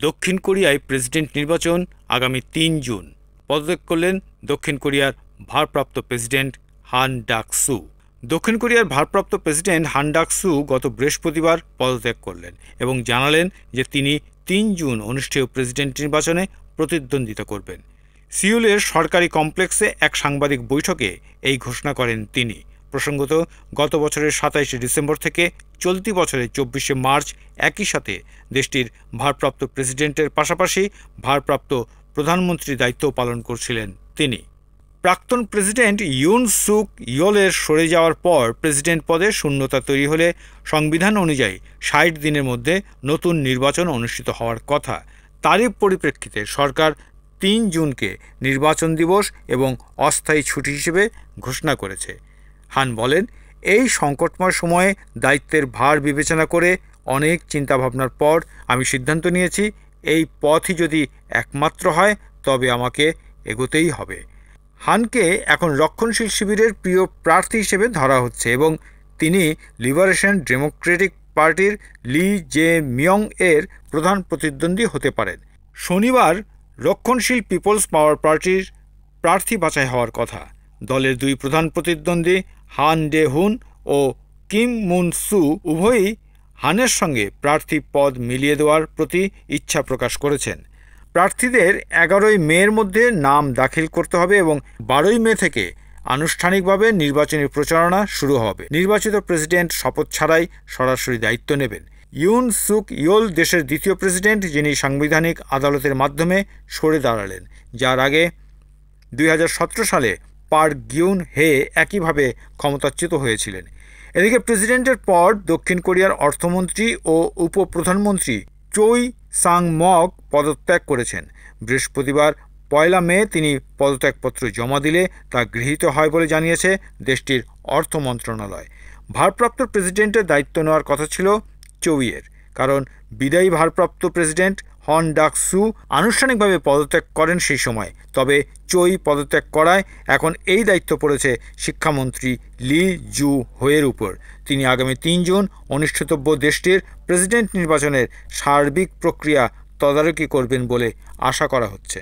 দক্ষিণ কোরিয়ায় প্রেসিডেন্ট নির্বাচন আগামী ৩ জুন। পদত্যাগ করলেন দক্ষিণ কোরিয়ার ভারপ্রাপ্ত প্রেসিডেন্ট হান ডাক-সু। দক্ষিণ কোরিয়ার ভারপ্রাপ্ত প্রেসিডেন্ট হান ডাক-সু গত বৃহস্পতিবার পদত্যাগ করলেন এবং জানালেন যে তিনি ৩ জুন অনুষ্ঠেয় প্রেসিডেন্ট নির্বাচনে প্রতিদ্বন্দ্বিতা করবেন। সিউলের সরকারি কমপ্লেক্সে এক সাংবাদিক বৈঠকে এই ঘোষণা করেন তিনি। প্রসঙ্গত, গত বছরের ২৭শে ডিসেম্বর থেকে চলতি বছরের ২৪শে মার্চ একই সাথে দেশটির ভারপ্রাপ্ত প্রেসিডেন্টের পাশাপাশি ভারপ্রাপ্ত প্রধানমন্ত্রীর দায়িত্ব পালন করছিলেন তিনি। প্রাক্তন প্রেসিডেন্ট ইউন সুক ইয়োলের সরে যাওয়ার পর প্রেসিডেন্ট পদে শূন্যতা তৈরি হলে সংবিধান অনুযায়ী ৬০ দিনের মধ্যে নতুন নির্বাচন অনুষ্ঠিত হওয়ার কথা। তারই পরিপ্রেক্ষিতে সরকার ৩ জুনকে নির্বাচন দিবস এবং অস্থায়ী ছুটি হিসেবে ঘোষণা করেছে। হান বলেন, এই সংকটময় সময়ে দায়িত্বের ভার বিবেচনা করে অনেক চিন্তাভাবনার পর আমি সিদ্ধান্ত নিয়েছি, এই পথই যদি একমাত্র হয় তবে আমাকে এগোতেই হবে। হানকে এখন রক্ষণশীল শিবিরের প্রিয় প্রার্থী হিসেবে ধরা হচ্ছে এবং তিনি লিবারেশন ডেমোক্রেটিক পার্টির লি জে মিয়ং এর প্রধান প্রতিদ্বন্দ্বী হতে পারেন। শনিবার রক্ষণশীল পিপলস পাওয়ার পার্টির প্রার্থী বাছাই হওয়ার কথা। দলের দুই প্রধান প্রতিদ্বন্দ্বী হান ডে হুন ও কিম মুন সু উভয়ই হানের সঙ্গে প্রার্থী পদ মিলিয়ে দেওয়ার প্রতি ইচ্ছা প্রকাশ করেছেন। প্রার্থীদের ১১ই মের মধ্যে নাম দাখিল করতে হবে এবং ১২ই মে থেকে আনুষ্ঠানিকভাবে নির্বাচনী প্রচারণা শুরু হবে। নির্বাচিত প্রেসিডেন্ট শপথ ছাড়াই সরাসরি দায়িত্ব নেবেন। ইউন সুক ইয়োল দেশের দ্বিতীয় প্রেসিডেন্ট, যিনি সাংবিধানিক আদালতের মাধ্যমে সরে দাঁড়ালেন, যার আগে ২০১৭ সালে পার্ক গিউন হে একইভাবে ক্ষমতাচ্যুত হয়েছিলেন। এদিকে প্রেসিডেন্টের পর দক্ষিণ কোরিয়ার অর্থমন্ত্রী ও উপপ্রধানমন্ত্রী চোই সাং মক পদত্যাগ করেছেন। বৃহস্পতিবার ১ মে তিনি পদত্যাগপত্র জমা দিলে তা গৃহীত হয় বলে জানিয়েছে দেশটির অর্থ মন্ত্রণালয়। ভারপ্রাপ্ত প্রেসিডেন্টের দায়িত্ব নেওয়ার কথা ছিল চোইয়ের, কারণ বিদায়ী ভারপ্রাপ্ত প্রেসিডেন্ট হন ডাক-সু আনুষ্ঠানিকভাবে পদত্যাগ করেন সেই সময়। তবে চোই পদত্যাগ করায় এখন এই দায়িত্ব পড়েছে শিক্ষামন্ত্রী লি জু হোয়ের উপর। তিনি আগামী ৩ জুন অনুষ্ঠিতব্য দেশটির প্রেসিডেন্ট নির্বাচনের সার্বিক প্রক্রিয়া তদারকি করবেন বলে আশা করা হচ্ছে।